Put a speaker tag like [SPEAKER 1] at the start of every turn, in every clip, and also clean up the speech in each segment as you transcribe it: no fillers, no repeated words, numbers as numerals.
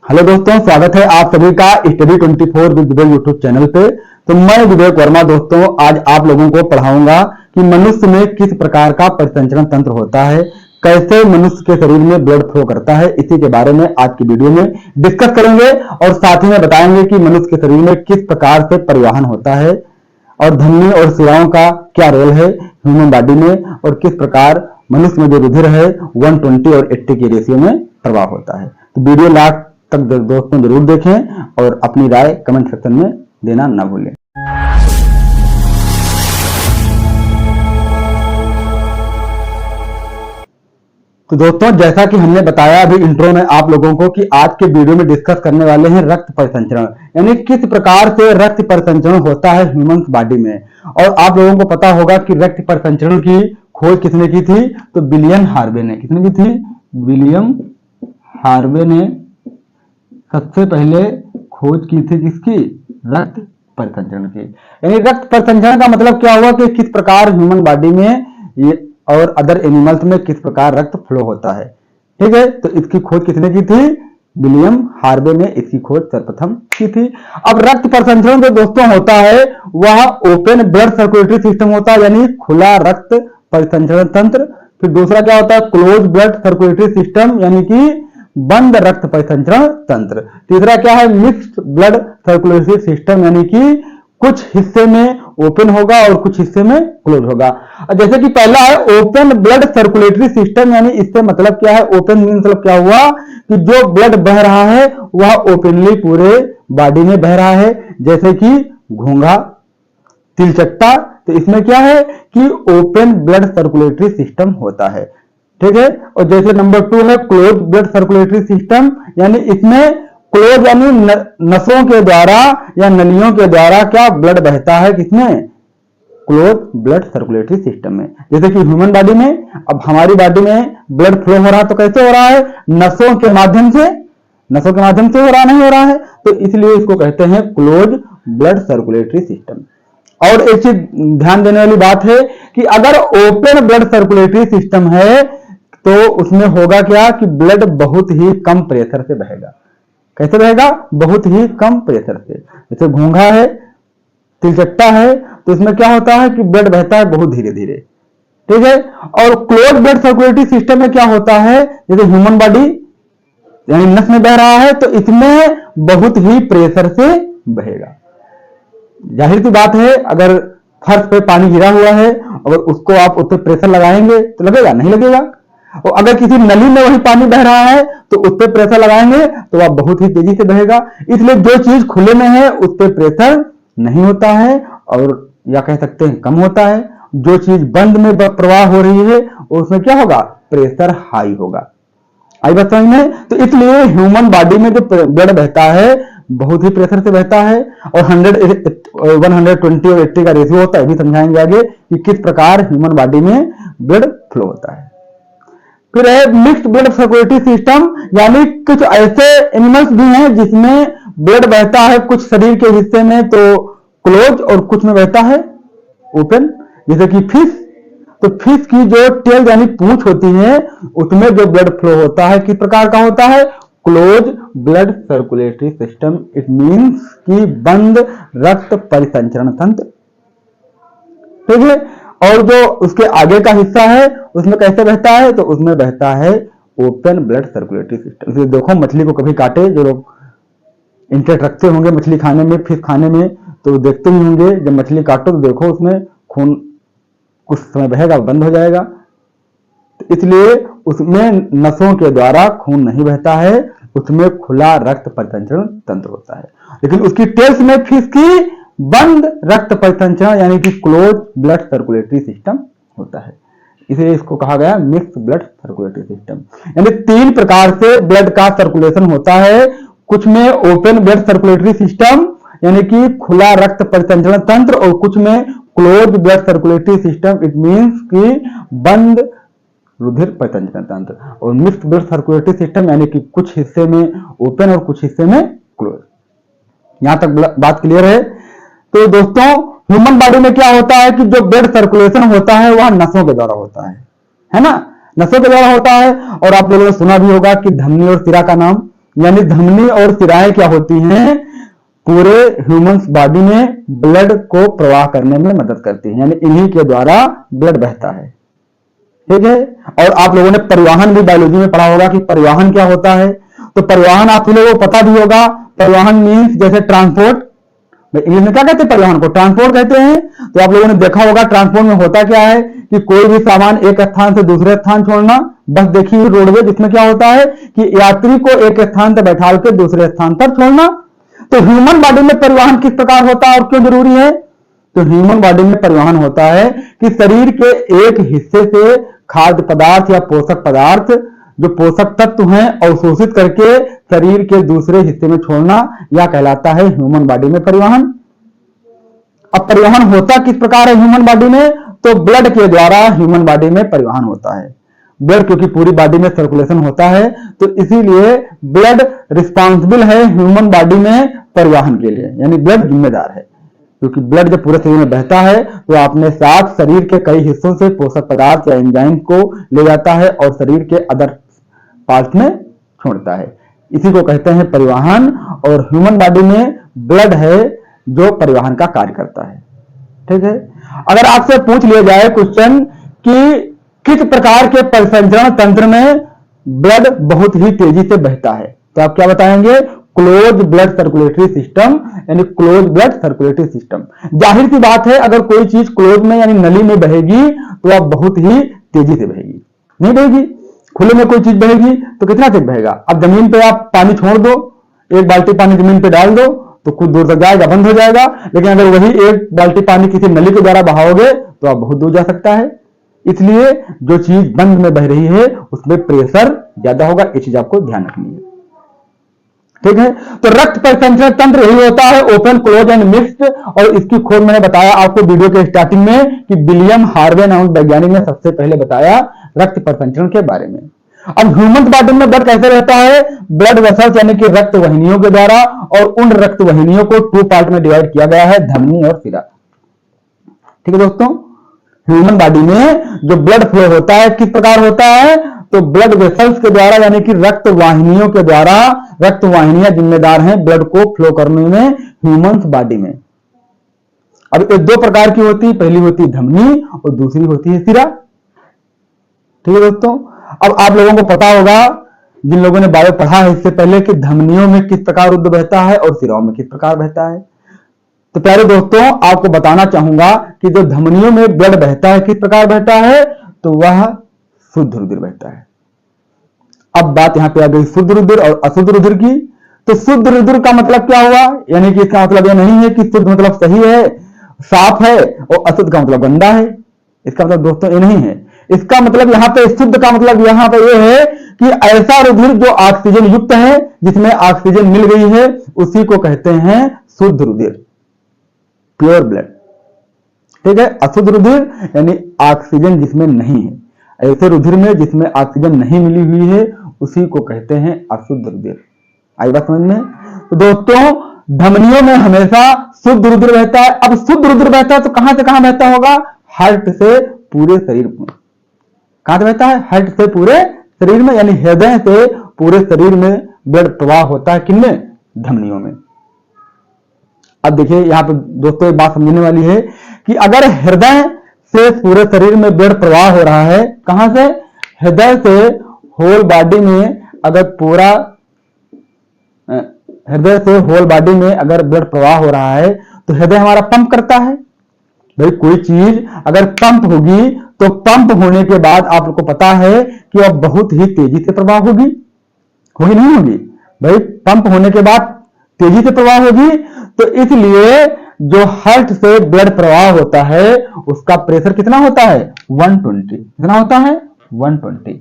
[SPEAKER 1] Hello दोस्तों, स्वागत है आप सभी का study 24 with Vivek YouTube channel पे। तो मैं विवेक वर्मा दोस्तों आज आप लोगों को पढ़ाऊंगा कि मनुष्य में किस प्रकार का परिसंचरण तंत्र होता है, कैसे मनुष्य के शरीर में ब्लड फ्लो करता है। इसी के बारे में आज की वीडियो में डिस्कस करेंगे और साथ ही में बताएंगे कि मनुष्य के शरीर में किस प्रकार से परिवहन होता है और धमनी और शिराओं का क्या रोल है ह्यूमन बॉडी में, और किस प्रकार मनुष्य में जो रुधिर है 120 और 80 के रेशियो में प्रवाह होता है। तो वीडियो लास्ट तक दोस्तों जरूर देखें और अपनी राय कमेंट सेक्शन में देना ना भूलें। तो दोस्तों जैसा कि हमने बताया अभी इंट्रो में आप लोगों को कि आज के वीडियो में डिस्कस करने वाले हैं रक्त परिसंचरण, यानी किस प्रकार से रक्त परिसंचरण होता है ह्यूमन बॉडी में। और आप लोगों को पता होगा कि रक्त परिसंचरण की खोज किसने की थी, तो विलियम हार्वे ने। किसने की थी? विलियम हार्वे ने सबसे पहले खोज की थी किसकी? रक्त परिसंचरण की। यानी रक्त परिसंचरण का मतलब क्या हुआ कि किस प्रकार ह्यूमन बॉडी में ये और अदर एनिमल्स में किस प्रकार रक्त फ्लो होता है। ठीक है, तो इसकी खोज किसने की थी? विलियम हार्वे ने इसकी खोज सर्वप्रथम की थी। अब रक्त परिसंचरण जो दोस्तों होता है वह ओपन ब्लड सर्कुलेटरी सिस्टम होता है, यानी खुला रक्त परिसंचरण तंत्र। फिर दूसरा क्या होता है? क्लोज ब्लड सर्कुलेटरी सिस्टम, यानी कि बंद रक्त परिसंचरण तंत्र। तीसरा क्या है? मिक्स्ड ब्लड सर्कुलेटरी सिस्टम, यानी कि कुछ हिस्से में ओपन होगा और कुछ हिस्से में क्लोज होगा। जैसे कि पहला है ओपन ब्लड सर्कुलेटरी सिस्टम, यानी इससे मतलब क्या है? ओपन मतलब क्या हुआ कि जो ब्लड बह रहा है वह ओपनली पूरे बॉडी में बह रहा है, जैसे कि घोंघा, तिलचट्टा। तो इसमें क्या है कि ओपन ब्लड सर्कुलेटरी सिस्टम होता है। ठीक है, और जैसे नंबर 2 है क्लोज ब्लड सर्कुलेटरी सिस्टम, यानी इसमें क्लोज यानी नसों के द्वारा या नलियों के द्वारा क्या ब्लड बहता है, किसमें? क्लोज ब्लड सर्कुलेटरी सिस्टम में। जैसे कि ह्यूमन बॉडी में, अब हमारी बॉडी में ब्लड फ्लो हो रहा है तो कैसे हो रहा है? नसों के माध्यम से। नसों के माध्यम से हो रहा, नहीं हो रहा है, तो इसलिए इसको कहते हैं क्लोज ब्लड सर्कुलेटरी सिस्टम। और एक चीज ध्यान देने वाली बात है कि अगर ओपन ब्लड सर्कुलेटरी सिस्टम है तो उसमें होगा क्या कि ब्लड बहुत ही कम प्रेशर से बहेगा। कैसे बहेगा? बहुत ही कम प्रेशर से। जैसे घोंघा है, तिलचट्टा है, तो इसमें क्या होता है कि ब्लड बहता है बहुत धीरे धीरे। ठीक है, और क्लोज ब्लड सर्कुलेटरी सिस्टम में क्या होता है? जैसे ह्यूमन बॉडी यानी नस में बह रहा है तो इसमें बहुत ही प्रेशर से बहेगा। जाहिर सी बात है, अगर फर्श पे पानी गिरा हुआ है, अगर उसको आप उस पर प्रेशर लगाएंगे तो लगेगा? नहीं लगेगा। और अगर किसी नली में वही पानी बह रहा है तो उस पर प्रेशर लगाएंगे तो वह बहुत ही तेजी से बहेगा। इसलिए जो चीज खुले में है उस पर प्रेशर नहीं होता है, और या कह सकते हैं कम होता है। जो चीज बंद में प्रवाह हो रही है उसमें क्या होगा? प्रेशर हाई होगा। आई बात समझ में? तो इसलिए ह्यूमन बॉडी में जो ब्लड बहता है बहुत ही प्रेशर से बहता है, और 120 और 80 का रेशियो होता है। भी समझाएंगे आगे कि किस प्रकार ह्यूमन बॉडी में ब्लड फ्लो होता है। फिर है मिक्स्ड ब्लड सर्कुलेटरी सिस्टम, यानी कुछ ऐसे एनिमल्स भी हैं जिसमें ब्लड बहता है कुछ शरीर के हिस्से में तो क्लोज और कुछ में बहता है ओपन। जैसे कि फिश, तो फिश की जो टेल यानी पूंछ होती है उसमें जो ब्लड फ्लो होता है किस प्रकार का होता है? Close blood circulatory system. It means कि बंद रक्त परिसंचरण तंत्र। ठीक है, और जो उसके आगे का हिस्सा है उसमें कैसे बहता है? तो उसमें बहता है ओपन ब्लड सर्कुलेटरी सिस्टम। इसलिए देखो मछली को कभी काटे, जो लोग इंटरेस्ट रखते होंगे मछली खाने में, फिश खाने में, तो देखते ही होंगे जब मछली काटो तो देखो उसमें खून कुछ समय बहेगा, बंद हो जाएगा। तो इसलिए उसमें नसों के द्वारा खून नहीं बहता है, उसमें खुला रक्त परिसंचरण तंत्र होता है। लेकिन उसकी टेल्स में फिश की बंद रक्त परिसंचरण यानी कि क्लोज ब्लड सर्कुलेटरी सिस्टम होता है। इसे इसको कहा गया मिक्स्ड ब्लड सर्कुलेटरी सिस्टम। यानी 3 प्रकार से ब्लड का सर्कुलेशन होता है। कुछ में ओपन ब्लड सर्कुलेटरी सिस्टम यानी कि खुला रक्त परिसंचरण तंत्र, और कुछ में close blood circulatory system. It means कि बंद रुधिर परिसंचरण तंत्र। और मिक्स्ड ब्लड सर्कुलेटरी सिस्टम यानी कि कुछ हिस्से में ओपन और कुछ हिस्से में क्लोज। यहां तक बात क्लियर है? तो दोस्तों ह्यूमन बॉडी में क्या होता है कि जो ब्लड सर्कुलेशन होता है वह नसों के द्वारा होता है ना? नसों के द्वारा होता है। और आप लोगों ने सुना भी होगा कि धमनी और सिरा का नाम, यानी धमनी और शिराएं क्या होती हैं, पूरे ह्यूमंस बॉडी में ब्लड को प्रवाह करने में मदद करती है, यानी इन्हीं के द्वारा ब्लड बहता है। ठीक है। और आप लोगों ने परिवहन भी बायोलॉजी में पढ़ा होगा कि परिवहन क्या होता है। तो परिवहन आप लोगों को पता भी होगा, परिवहन मीन्स जैसे ट्रांसपोर्ट, इंग्लिश में क्या कहते हैं, परिवहन को ट्रांसपोर्ट कहते हैं। तो आप लोगों ने देखा होगा ट्रांसपोर्ट में होता क्या है कि कोई भी सामान एक स्थान से दूसरे स्थान छोड़ना। बस देखिए रोडवेज, जिसमें क्या होता है कि यात्री को एक स्थान से बैठा के दूसरे स्थान पर छोड़ना। तो ह्यूमन बॉडी में परिवहन किस प्रकार होता है और क्यों जरूरी है? तो ह्यूमन बॉडी में परिवहन होता है कि शरीर के एक हिस्से से खाद्य पदार्थ या पोषक पदार्थ, जो पोषक तत्व हैं, अवशोषित करके शरीर के दूसरे हिस्से में छोड़ना, यह कहलाता है ह्यूमन बॉडी में परिवहन। अब परिवहन होता किस प्रकार है ह्यूमन बॉडी में? तो ब्लड के द्वारा ह्यूमन बॉडी में परिवहन होता है। ब्लड, क्योंकि पूरी बॉडी में सर्कुलेशन होता है, तो इसीलिए ब्लड रिस्पॉन्सिबल है ह्यूमन बॉडी में परिवहन के लिए, यानी ब्लड जिम्मेदार है। क्योंकि ब्लड जब पूरे शरीर में बहता है तो अपने साथ शरीर के कई हिस्सों से पोषक पदार्थ या एंजाइम को ले जाता है और शरीर के अदर पार्ट में छोड़ता है। इसी को कहते हैं परिवहन। और ह्यूमन बॉडी में ब्लड है जो परिवहन का कार्य करता है। ठीक है। अगर आपसे पूछ लिया जाए क्वेश्चन कि किस प्रकार के परिसंचरण तंत्र में ब्लड बहुत ही तेजी से बहता है, तो आप क्या बताएंगे? क्लोज ब्लड सर्कुलेटरी सिस्टम, यानी क्लोज ब्लड सर्कुलेटरी सिस्टम। जाहिर सी बात है, अगर कोई चीज क्लोज में यानी नली में बहेगी तो वह बहुत ही तेजी से बहेगी। नहीं बहेगी। खुले में कोई चीज बहेगी तो कितना तेज बहेगा? अब जमीन पे आप पानी छोड़ दो, एक बाल्टी पानी जमीन पे डाल दो तो कुछ दूर तक जाएगा, बंद हो जाएगा। लेकिन अगर वही एक बाल्टी पानी किसी नली के द्वारा बहाओगे तो आप बहुत दूर जा सकता है। इसलिए जो चीज बंद में बह रही है उसमें प्रेशर ज्यादा होगा। ये चीज आपको ध्यान रखनी है। ठीक है। तो रक्त परिसंचरण तंत्र यही होता है, ओपन, क्लोज एंड मिक्स्ड। और इसकी खोज मैंने बताया आपको वीडियो के स्टार्टिंग में कि विलियम हार्वे नामक वैज्ञानिक ने सबसे पहले बताया रक्त परिसंचरण के बारे में। अब ह्यूमन बॉडी में ब्लड कैसे रहता है? ब्लड वेसल्स यानी कि रक्त वाहिनियों के द्वारा, और उन रक्त वाहिनियों को 2 पार्ट में डिवाइड किया गया है, धमनी और शिरा। ठीक है दोस्तों। ह्यूमन बॉडी में जो ब्लड फ्लो होता है किस प्रकार होता है? तो ब्लड वेसल्स के द्वारा, यानी कि रक्त वाहिनियों के द्वारा। रक्त वाहिनियां जिम्मेदार हैं ब्लड को फ्लो करने में ह्यूमन बॉडी में। अब ये 2 प्रकार की होती है, पहली होती है धमनी और दूसरी होती है शिरा। ठीक है दोस्तों। अब आप लोगों को पता होगा, जिन लोगों ने बायो पढ़ा है इससे पहले, कि धमनियों में किस प्रकार रुद्र बहता है और शिराओं में किस प्रकार बहता है। तो प्यारे दोस्तों, आपको बताना चाहूंगा कि जो धमनियों में ब्लड बहता है किस प्रकार बहता है, तो वह शुद्ध रुधिर बहता है। अब बात यहां पे आ गई शुद्ध रुधिर और अशुद्ध रुधिर की। तो शुद्ध रुधिर का मतलब क्या हुआ? यानी कि इसका मतलब यह नहीं है कि शुद्ध मतलब सही है, साफ है, और अशुद्ध का मतलब गंदा है। इसका मतलब दोस्तों ये नहीं है। इसका मतलब यहां पे शुद्ध का मतलब यहां पे यह है कि ऐसा रुधिर जो ऑक्सीजन युक्त है, जिसमें ऑक्सीजन मिल गई है, उसी को कहते हैं शुद्ध रुधिर, प्योर ब्लड। ठीक है। अशुद्ध रुधिर यानी ऑक्सीजन जिसमें नहीं है, ऐसे रुधिर में जिसमें ऑक्सीजन नहीं मिली हुई है, उसी को कहते हैं अशुद्ध रुधिर। आई बात समझ में? तो दोस्तों, धमनियों में हमेशा शुद्ध रुधिर बहता है। अब शुद्ध रुधिर बहता है तो कहां से कहां बहता होगा? हार्ट से पूरे शरीर में। कहां से बहता है? हार्ट से पूरे शरीर में, यानी हृदय से पूरे शरीर में ब्लड प्रवाह होता है। किनमें? धमनियों में। अब देखिए यहां पर दोस्तों एक बात समझने वाली है कि अगर हृदय से पूरे शरीर में ब्लड प्रवाह हो रहा है, कहां से? हृदय से होल बॉडी में अगर पूरा हृदय से होल बॉडी में अगर ब्लड प्रवाह हो रहा है, तो हृदय हमारा पंप करता है। भाई कोई चीज अगर पंप होगी तो पंप होने के बाद आपको पता है कि वह बहुत ही तेजी से प्रवाह होगी नहीं होगी? भाई पंप होने के बाद तेजी से प्रवाह होगी। तो इसलिए जो हार्ट से ब्लड प्रवाह होता है उसका प्रेशर कितना होता है? 120। कितना होता है? 120।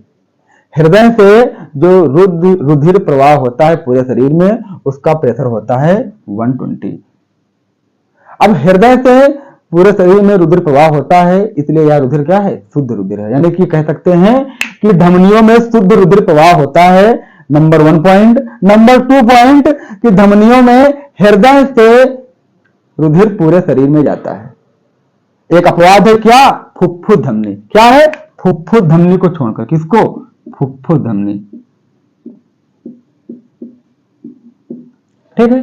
[SPEAKER 1] हृदय से जो रुधिर प्रवाह होता है पूरे शरीर में, उसका प्रेशर होता है 120। अब हृदय से पूरे शरीर में रुधिर प्रवाह होता है, इसलिए यह रुधिर क्या है? शुद्ध रुधिर है। यानी कि कह सकते हैं कि धमनियों में शुद्ध रुधिर प्रवाह होता है, नंबर 1 पॉइंट। नंबर 2 पॉइंट कि धमनियों में हृदय से रुधिर पूरे शरीर में जाता है। एक अपवाद है क्या? फुफ्फुस धमनी। क्या है? फुफ्फुस धमनी को छोड़कर। किसको? फुफ्फुस धमनी। ठीक है।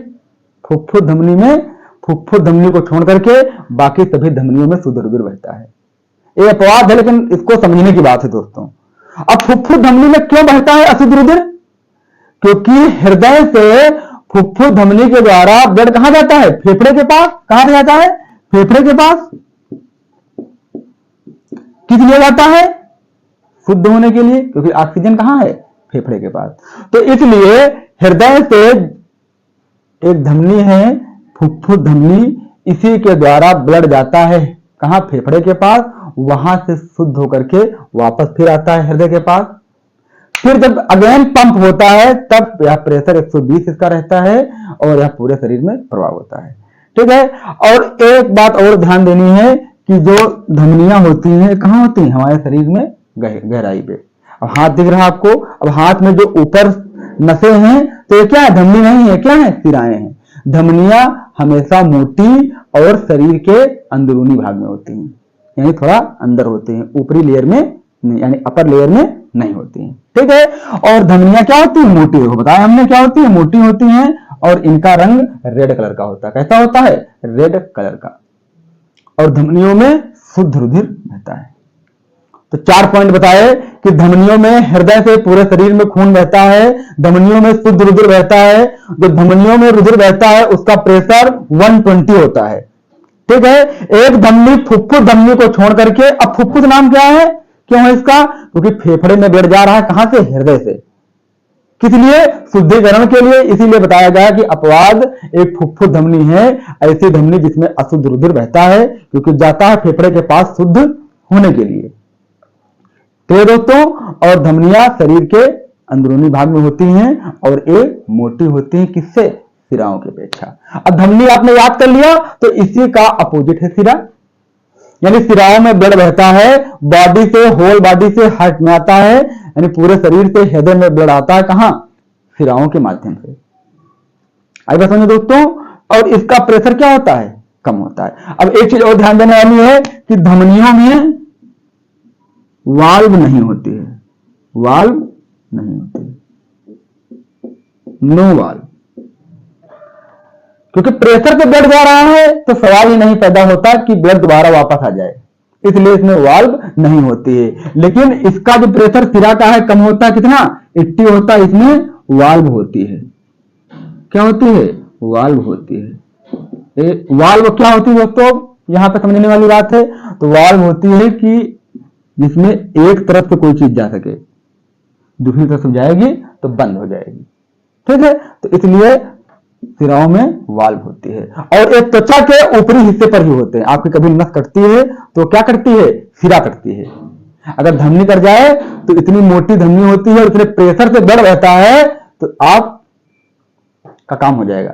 [SPEAKER 1] फुफ्फुस धमनी में फुफ्फुस धमनी को छोड़ करके बाकी सभी धमनियों में शुद्ध रुधिर बहता है। ये अपवाद है, लेकिन इसको समझने की बात है दोस्तों। अब फुफ्फुस धमनी में क्यों बहता है अशुद्ध रुधिर? क्योंकि हृदय से फुफ्फुस धमनी के द्वारा ब्लड कहां जाता है? फेफड़े के पास। कहां जाता है? फेफड़े के पास। किस लिए जाता है? शुद्ध होने के लिए, क्योंकि ऑक्सीजन कहां है? फेफड़े के पास। तो इसलिए हृदय से एक धमनी है फुफ्फुस धमनी, इसी के द्वारा ब्लड जाता है कहां? फेफड़े के पास। वहां से शुद्ध होकर के वापस फिर आता है हृदय के पास। फिर जब अगेन पंप होता है तब यह प्रेशर 120 इसका रहता है और यह पूरे शरीर में प्रभाव होता है। ठीक है। और एक बात और ध्यान देनी है कि जो धमनियां होती हैं कहां होती हैं? हमारे शरीर में गहराई पे। अब हाथ दिख रहा है आपको, अब हाथ में जो ऊपर नसें हैं तो ये क्या है? धमनी नहीं है, क्या है? सिराएं हैं। धमनियां हमेशा मोटी और शरीर के अंदरूनी भाग में होती हैं, यानी थोड़ा अंदर होते हैं, ऊपरी लेयर में नहीं, यानी अपर लेयर में नहीं होती हैं। ठीक है। और धमनियां क्या होती है? मोटी। देखो बताया हमने क्या होती है? मोटी होती हैं और इनका रंग रेड कलर का होता है। कैसा होता है? रेड कलर का। और धमनियों में शुद्ध रुधिर बहता है। तो 4 पॉइंट बताए कि धमनियों में हृदय से पूरे शरीर में खून बहता है, धमनियों में शुद्ध रुधिर बहता है। जो धमनियों में रुधिर बहता है उसका प्रेशर 120 होता है। ठीक है। एक धमनी फुफ्फुस धमनी को छोड़ करके, अब फुफ्फुस नाम क्या है? क्यों है इसका? क्योंकि फेफड़े में ब्लड जा रहा है कहां से? हृदय से। किस लिए? शुद्धिकरण के लिए। इसीलिए बताया गया कि अपवाद एक फुफ्फुस धमनी है, ऐसी धमनी जिसमें अशुद्ध रुधिर बहता है, क्योंकि जाता है फेफड़े के पास शुद्ध होने के लिए। तो दोस्तों, और धमनियां शरीर के अंदरूनी भाग में होती हैं और ये मोटी होती हैं। किससे? सिराओं की अपेक्षा। अब धमनी आपने याद कर लिया, तो इसी का अपोजिट है सिरा। यानी सिराओं में ब्लड बहता है, बॉडी से, होल बॉडी से हार्ट में आता है, यानी पूरे शरीर से हृदय में ब्लड आता है कहां? सिराओं के माध्यम से। आई बात समझो दोस्तों। और इसका प्रेशर क्या होता है? कम होता है। अब एक चीज और ध्यान देने वाली है कि धमनियों में वाल्व नहीं होती है, वाल्व नहीं होती, नो वाल्व। क्योंकि प्रेशर पे ब्लड जा रहा है तो सवाल ही नहीं पैदा होता कि ब्लड दोबारा वापस आ जाए, इसलिए इसमें वाल्व नहीं होती है। लेकिन इसका जो प्रेशर सिरा का है कम होता है, कितना? 80 होता है, इसमें वाल्व होती है। क्या होती है? वाल्व होती है। वाल्व क्या होती है दोस्तों? यहां पर समझने वाली बात है। तो वाल्व होती है कि जिसमें एक तरफ से कोई चीज जा सके, दूसरी तरफ जाएगी तो बंद हो जाएगी। ठीक है। तो इसलिए सिराओं में वाल्व होती है। और एक त्वचा के ऊपरी हिस्से पर ही होते हैं। आपकी कभी नस कटती है तो क्या कटती है? सिरा कटती है। अगर धमनी कट जाए तो इतनी मोटी धमनी होती है और इतने प्रेशर से ब्लड बहता है तो आप का काम हो जाएगा।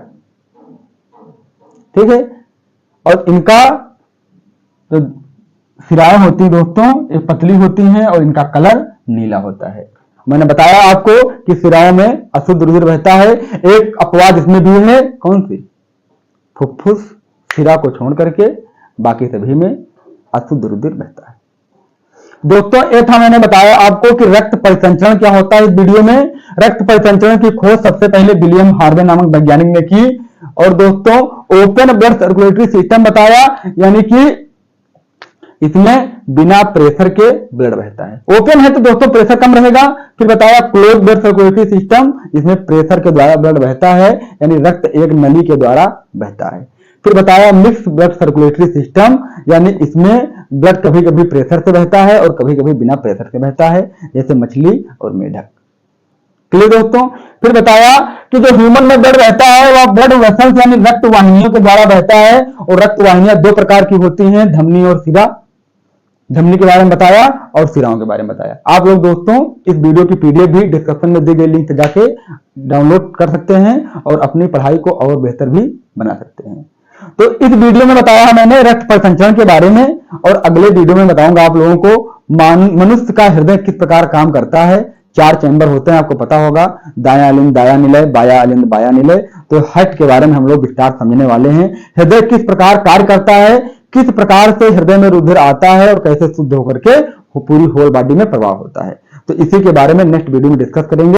[SPEAKER 1] ठीक है। और इनका तो सिराएं होती दोस्तों एक पतली होती हैं और इनका कलर नीला होता है। मैंने बताया आपको कि सिराओं में अशुद्ध रुधिर बहता है। एक अपवाद इसमें भी है, कौन सी? फुफ्फुस सिरा को छोड़ करके बाकी सभी में अशुद्ध रुधिर बहता है। दोस्तों, ये था मैंने बताया आपको कि रक्त परिसंचरण क्या होता है। इस वीडियो में रक्त परिसंचरण की खोज सबसे पहले विलियम हार्वे नामक वैज्ञानिक ने की। और दोस्तों, ओपन ब्लड सर्कुलेटरी सिस्टम बताया, यानी कि इसमें बिना प्रेशर के ब्लड बहता है। ओपन है तो दोस्तों प्रेशर कम रहेगा। फिर बताया क्लोज ब्लड सर्कुलेटरी सिस्टम, इसमें प्रेशर के द्वारा ब्लड बहता है, यानी रक्त एक नली के द्वारा बहता है। फिर बताया मिक्स ब्लड सर्कुलेटरी सिस्टम, यानी इसमें ब्लड कभी कभी प्रेशर से बहता है और कभी कभी बिना प्रेशर के बहता है, जैसे मछली और मेढक। क्लियर दोस्तों। फिर बताया कि जो ह्यूमन में ब्लड बहता है वह ब्लड वेसल्स यानी रक्त वाहिनियों के द्वारा बहता है। और रक्त वाहिनियां 2 प्रकार की होती हैं, धमनी और सिरा। धमनी के बारे में बताया और सिराओं के बारे में बताया। आप लोग दोस्तों इस वीडियो की पीडीएफ भी डिस्क्रिप्शन में दी गई लिंक से जाके डाउनलोड कर सकते हैं और अपनी पढ़ाई को और बेहतर भी बना सकते हैं। तो इस वीडियो में बताया मैंने रक्त परिसंचरण के बारे में, और अगले वीडियो में बताऊंगा आप लोगों को मनुष्य का हृदय किस प्रकार काम करता है। 4 चैम्बर होते हैं, आपको पता होगा, दायां अलिंद दायां निलय, बायां अलिंद बायां निलय। तो हार्ट के बारे में हम लोग विस्तार समझने वाले हैं। हृदय किस प्रकार कार्य करता है, किस प्रकार से हृदय में रुधिर आता है और कैसे शुद्ध होकर के पूरी होल बॉडी में प्रभाव होता है। तो इसी के बारे में नेक्स्ट वीडियो में डिस्कस करेंगे।